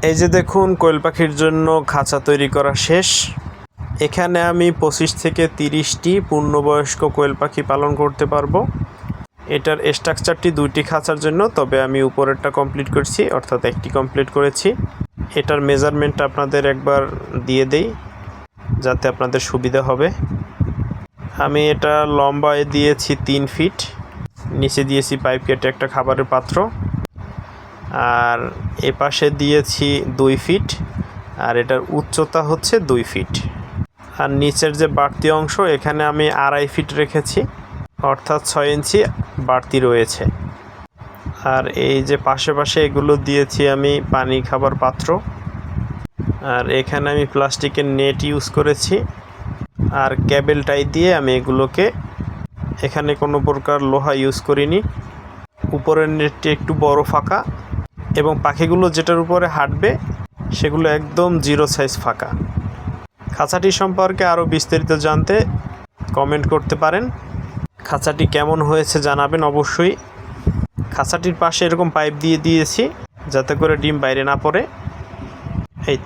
এই যে দেখুন কোয়েল পাখির জন্য খাঁচা তৈরি করা শেষ। এখানে আমি 25 থেকে 30টি পূর্ণবয়স্ক কোয়েল পাখি পালন করতে পারবো। এটার স্ট্রাকচারটি 2টি খাঁচার জন্য, তবে আমি উপরেরটা কমপ্লিট করছি, অর্থাৎ একটি কমপ্লিট করেছি। এটার মেজারমেন্ট আপনাদের একবার দিয়ে দেই যাতে আপনাদের সুবিধা হবে। আমি এটা লম্বায় দিয়েছি 3 ফিট, নিচে দিয়েছি পাইপ কেটে একটা খাবারের পাত্র, আর এপাশে দিয়েছি 2 ফিট, আর এটার উচ্চতা হচ্ছে 2 ফিট। আর নিচের যে বাড়তি অংশ এখানে আমি 2.5 ফিট রেখেছি, অর্থাৎ 6 ইঞ্চি বাড়তি রয়েছে। আর এই যে পাশে পাশে এগুলো দিয়েছি আমি পানি খাবার পাত্র। আর এখানে আমি প্লাস্টিকের নেট ইউজ করেছি, আর কেবল টাই দিয়ে আমি এগুলোকে, এখানে কোনো প্রকার লোহা ইউজ করিনি। উপরের নেটটি একটু বড় ফাঁকা, এবং পাখিগুলো যেটার উপরে হাঁটবে সেগুলো একদম 0 সাইজ ফাঁকা। খাঁচাটি সম্পর্কে আরও বিস্তারিত জানতে কমেন্ট করতে পারেন। খাঁচাটি কেমন হয়েছে জানাবেন অবশ্যই। খাঁচাটির পাশে এরকম পাইপ দিয়ে দিয়েছি যাতে করে ডিম বাইরে না পড়ে। এই তো।